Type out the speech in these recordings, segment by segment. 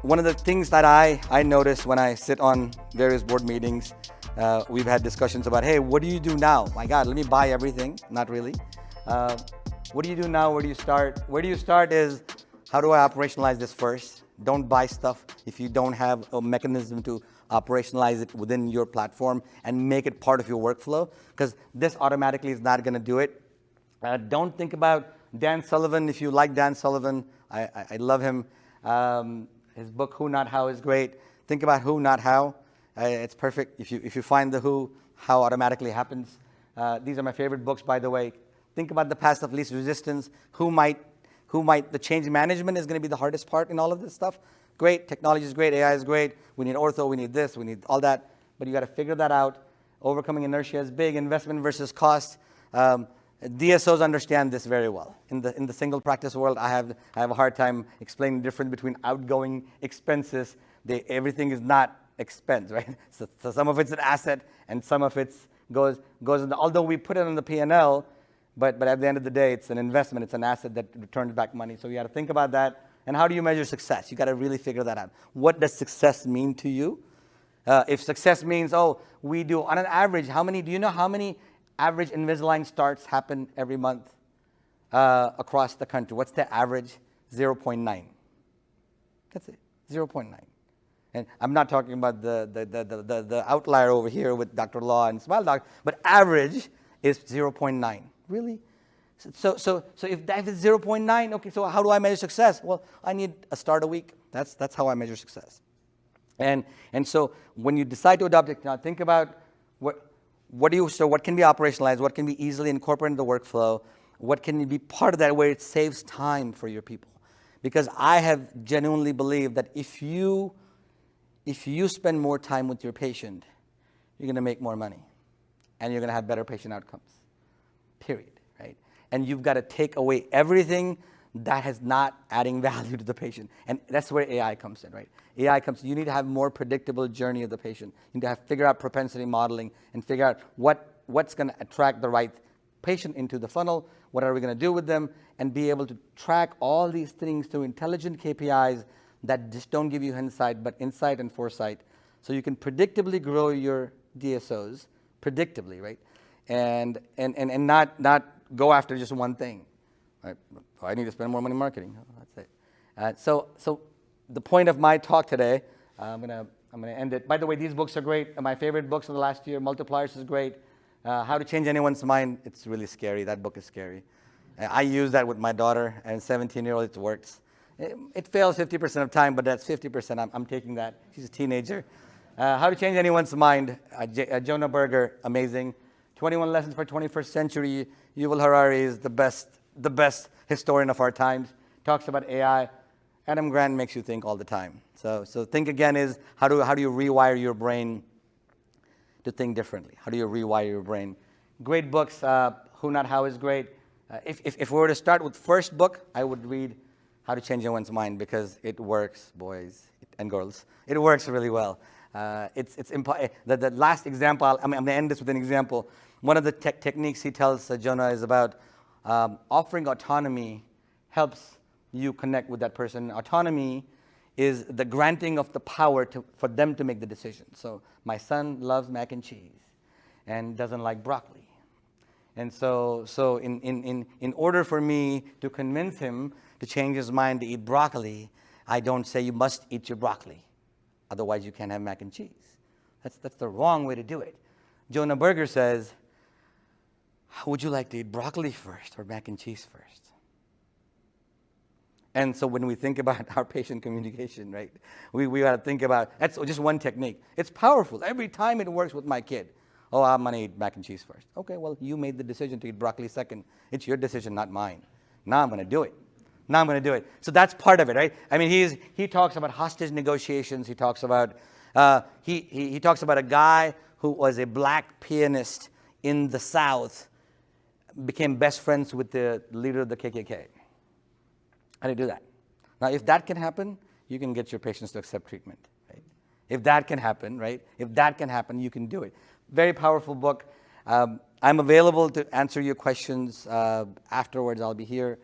one of the things that I notice when I sit on various board meetings, we've had discussions about, hey, what do you do now? My God, let me buy everything. Not really. What do you do now? Where do you start? Where do you start is, how do I operationalize this first? Don't buy stuff if you don't have a mechanism to operationalize it within your platform and make it part of your workflow, because this automatically is not going to do it. Don't think about Dan Sullivan. If you like Dan Sullivan, I love him. His book, Who Not How, is great. Think about who, not how. It's perfect. If you find the who, how automatically happens. These are my favorite books, by the way. Think about the path of least resistance. The change management is going to be the hardest part in all of this stuff. Great, technology is great, AI is great. We need ortho, we need this, we need all that. But you got to figure that out. Overcoming inertia is big. Investment versus cost. DSOs understand this very well. In the single practice world, I have a hard time explaining the difference between outgoing expenses. Everything is not expense, right? So some of it's an asset, and some of it goes in although we put it on the P&L, but at the end of the day, it's an investment, it's an asset that returns back money. So you got to think about that. And how do you measure success? You got to really figure that out. What does success mean to you? If success means, we do on an average, do you know how many average Invisalign starts happen every month across the country? What's the average? 0.9. That's it, 0.9. And I'm not talking about the outlier over here with Dr. Law and Smile Doc, but average is 0.9. Really? So if that is 0.9, okay, so how do I measure success? Well, I need a start a week. That's how I measure success. And so when you decide to adopt it, now think about what can be operationalized, what can be easily incorporated into the workflow, what can be part of that where it saves time for your people. Because I have genuinely believed that if you spend more time with your patient, you're going to make more money, and you're going to have better patient outcomes, period, right? And you've got to take away everything that is not adding value to the patient. And that's where AI comes in, right? You need to have more predictable journey of the patient. You need to figure out propensity modeling and figure out what's going to attract the right patient into the funnel, what are we going to do with them, and be able to track all these things through intelligent KPIs that just don't give you insight, but insight and foresight. So you can predictably grow your DSOs, predictably, right? And not go after just one thing. Right? I need to spend more money in marketing. That's it. So the point of my talk today, I'm gonna end it. By the way, these books are great. My favorite books of the last year, Multipliers is great. How to Change Anyone's Mind, it's really scary. That book is scary. I use that with my daughter, and 17-year-old, it works. It fails 50% of time, but that's 50%. I'm taking that. She's a teenager. How to Change Anyone's Mind, Jonah Berger, amazing. 21 Lessons for 21st Century. Yuval Harari is the best historian of our times. Talks about AI. Adam Grant makes you think all the time. So think again is, how do you rewire your brain to think differently? How do you rewire your brain? Great books. Who Not How is great. If we were to start with first book, I would read How to Change Anyone's Mind, because it works, boys and girls. It works really well. The last example, I'm going to end this with an example. One of the techniques he tells Jonah is about offering autonomy helps you connect with that person. Autonomy is the granting of the power for them to make the decision. So my son loves mac and cheese and doesn't like broccoli. And so in order for me to convince him to change his mind to eat broccoli, I don't say you must eat your broccoli. Otherwise, you can't have mac and cheese. That's the wrong way to do it. Jonah Berger says, would you like to eat broccoli first or mac and cheese first? And so when we think about our patient communication, right, we got to think about, that's just one technique. It's powerful. Every time it works with my kid. Oh, I'm going to eat mac and cheese first. Okay, well, you made the decision to eat broccoli second. It's your decision, not mine. Now I'm going to do it. So that's part of it, right? I mean, he talks about hostage negotiations. He talks about he talks about a guy who was a black pianist in the South, became best friends with the leader of the KKK. How do you do that? Now, if that can happen, you can get your patients to accept treatment, right? If that can happen, right? If that can happen, you can do it. Very powerful book. I'm available to answer your questions afterwards. I'll be here.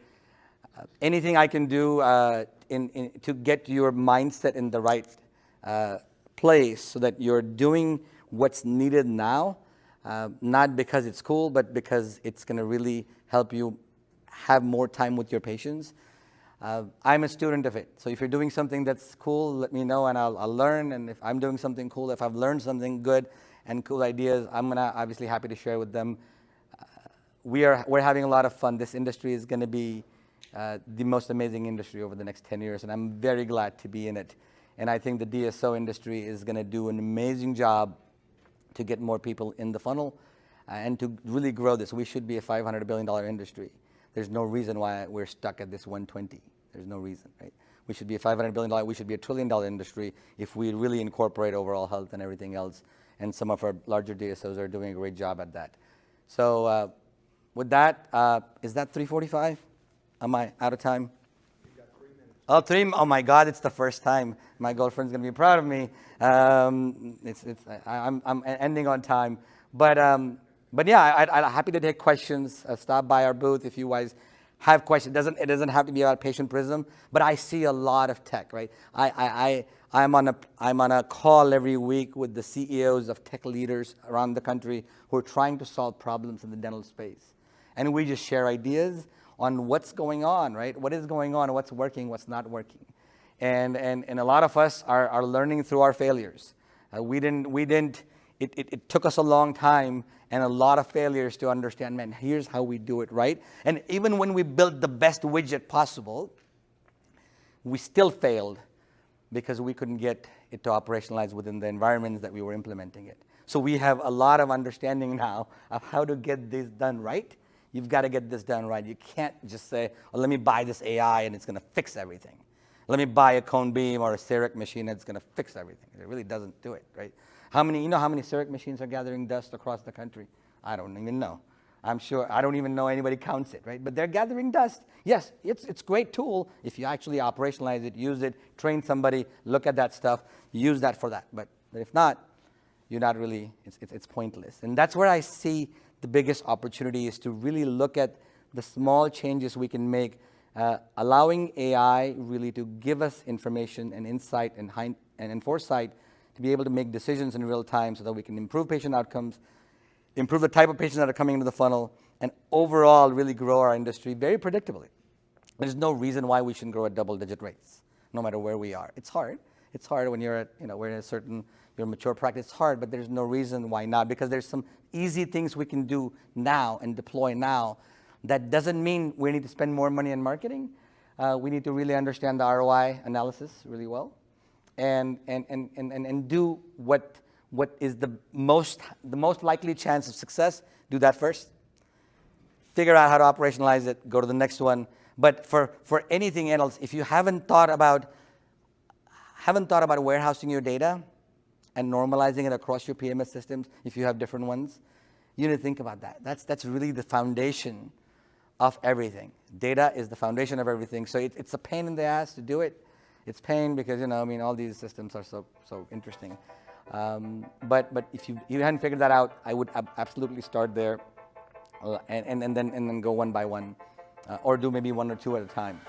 Anything I can do to get your mindset in the right place so that you're doing what's needed now, not because it's cool, but because it's going to really help you have more time with your patients. I'm a student of it. So if you're doing something that's cool, let me know and I'll learn. And if I'm doing something cool, if I've learned something good and cool ideas, I'm gonna obviously happy to share with them. We're having a lot of fun. This industry is gonna be the most amazing industry over the next 10 years, and I'm very glad to be in it. And I think the DSO industry is gonna do an amazing job to get more people in the funnel and to really grow this. We should be a $500 billion industry. There's no reason why we're stuck at this 120. There's no reason, right? We should be a $500 billion, we should be a $1 trillion industry if we really incorporate overall health and everything else. And some of our larger DSOs are doing a great job at that. So with that, is that 3:45? Am I out of time? You got 3 minutes. Oh my God, it's the first time. My girlfriend's gonna be proud of me. I'm ending on time. But yeah, I'm happy to take questions. Stop by our booth if you guys have questions. It doesn't have to be about Patient Prism, but I see a lot of tech, right? I'm on a call every week with the CEOs of tech leaders around the country who are trying to solve problems in the dental space. And we just share ideas on what's going on, right? What is going on, what's working, what's not working. And a lot of us are learning through our failures. It took us a long time and a lot of failures to understand, man, here's how we do it, right? And even when we built the best widget possible, we still failed because we couldn't get it to operationalize within the environments that we were implementing it. So we have a lot of understanding now of how to get this done right. You've got to get this done right. You can't just say, oh, let me buy this AI and it's going to fix everything. Let me buy a cone beam or a CEREC machine that's going to fix everything. It really doesn't do it, right? You know how many CEREC machines are gathering dust across the country? I don't even know. I'm sure, I don't even know anybody counts it, right? But they're gathering dust. Yes, it's a great tool if you actually operationalize it, use it, train somebody, look at that stuff, use that for that. But if not, you're not really, it's pointless. And that's where I see the biggest opportunity is to really look at the small changes we can make, allowing AI really to give us information and insight and foresight to be able to make decisions in real time so that we can improve patient outcomes, improve the type of patients that are coming into the funnel, and overall really grow our industry very predictably. There's no reason why we shouldn't grow at double-digit rates, no matter where we are. It's hard. It's hard when you're at, we're in your mature practice. It's hard, but there's no reason why not, because there's some easy things we can do now and deploy now. That doesn't mean we need to spend more money on marketing. We need to really understand the ROI analysis really well. And do what is the most likely chance of success. Do that first. Figure out how to operationalize it. Go to the next one. But for anything else, if you haven't thought about warehousing your data and normalizing it across your PMS systems, if you have different ones, you need to think about that. That's really the foundation of everything. Data is the foundation of everything. So it's a pain in the ass to do it. It's pain because, all these systems are so interesting. But if you hadn't figured that out, I would absolutely start there and then go one by one, or do maybe one or two at a time.